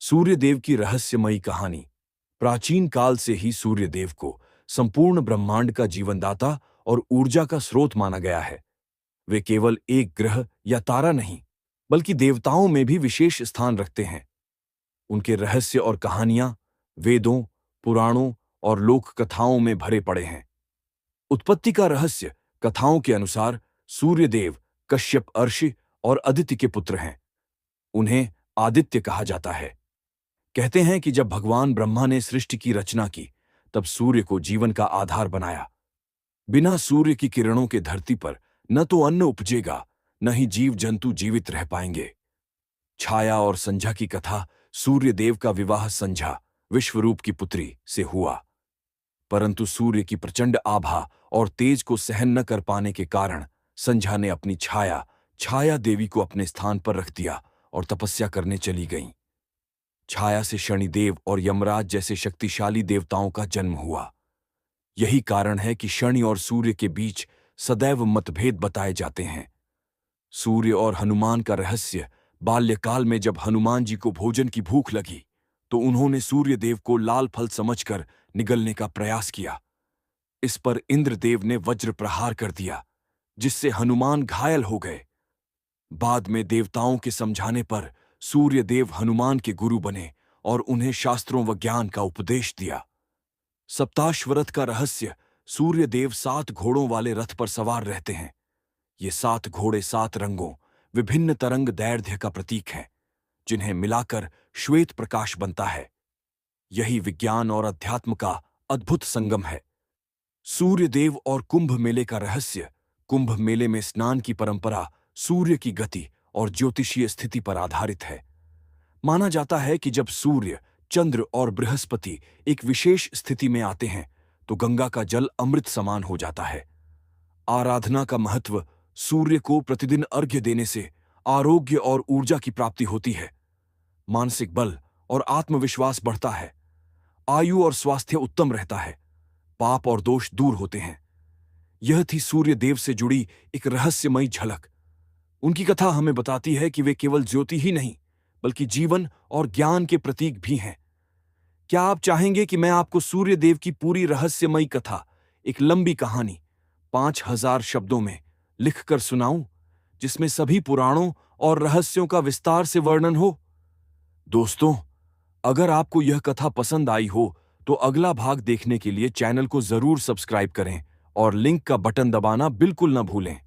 सूर्यदेव की रहस्यमयी कहानी। प्राचीन काल से ही सूर्यदेव को संपूर्ण ब्रह्मांड का जीवनदाता और ऊर्जा का स्रोत माना गया है। वे केवल एक ग्रह या तारा नहीं, बल्कि देवताओं में भी विशेष स्थान रखते हैं। उनके रहस्य और कहानियां वेदों, पुराणों और लोक कथाओं में भरे पड़े हैं। उत्पत्ति का रहस्य कथाओं के अनुसार सूर्यदेव कश्यप अर्षि और अदिति के पुत्र हैं। उन्हें आदित्य कहा जाता है। कहते हैं कि जब भगवान ब्रह्मा ने सृष्टि की रचना की, तब सूर्य को जीवन का आधार बनाया। बिना सूर्य की किरणों के धरती पर न तो अन्न उपजेगा, न ही जीव जंतु जीवित रह पाएंगे। छाया और संध्या की कथा। सूर्यदेव का विवाह संध्या, विश्वरूप की पुत्री, से हुआ, परंतु सूर्य की प्रचंड आभा और तेज को सहन न कर पाने के कारण संध्या ने अपनी छाया देवी को अपने स्थान पर रख दिया और तपस्या करने चली गईं। छाया से शनिदेव और यमराज जैसे शक्तिशाली देवताओं का जन्म हुआ। यही कारण है कि शनि और सूर्य के बीच सदैव मतभेद बताए जाते हैं। सूर्य और हनुमान का रहस्य। बाल्यकाल में जब हनुमान जी को भोजन की भूख लगी, तो उन्होंने सूर्यदेव को लाल फल समझकर निगलने का प्रयास किया। इस पर इंद्रदेव ने वज्र प्रहार कर दिया, जिससे हनुमान घायल हो गए। बाद में देवताओं के समझाने पर सूर्यदेव हनुमान के गुरु बने और उन्हें शास्त्रों व ज्ञान का उपदेश दिया। सप्ताश्वरथ का रहस्य। सूर्यदेव 7 घोड़ों वाले रथ पर सवार रहते हैं। ये 7 घोड़े 7 रंगों, विभिन्न तरंग दैर्ध्य का प्रतीक हैं, जिन्हें मिलाकर श्वेत प्रकाश बनता है। यही विज्ञान और अध्यात्म का अद्भुत संगम है। सूर्यदेव और कुंभ मेले का रहस्य। कुंभ मेले में स्नान की परंपरा सूर्य की गति और ज्योतिषीय स्थिति पर आधारित है। माना जाता है कि जब सूर्य, चंद्र और बृहस्पति एक विशेष स्थिति में आते हैं, तो गंगा का जल अमृत समान हो जाता है। आराधना का महत्व। सूर्य को प्रतिदिन अर्घ्य देने से आरोग्य और ऊर्जा की प्राप्ति होती है। मानसिक बल और आत्मविश्वास बढ़ता है। आयु और स्वास्थ्य उत्तम रहता है। पाप और दोष दूर होते हैं। यह थी सूर्यदेव से जुड़ी एक रहस्यमयी झलक। उनकी कथा हमें बताती है कि वे केवल ज्योति ही नहीं, बल्कि जीवन और ज्ञान के प्रतीक भी हैं। क्या आप चाहेंगे कि मैं आपको सूर्यदेव की पूरी रहस्यमयी कथा, एक लंबी कहानी 5000 शब्दों में लिखकर सुनाऊं, जिसमें सभी पुराणों और रहस्यों का विस्तार से वर्णन हो? दोस्तों, अगर आपको यह कथा पसंद आई हो, तो अगला भाग देखने के लिए चैनल को जरूर सब्सक्राइब करें और लिंक का बटन दबाना बिल्कुल न भूलें।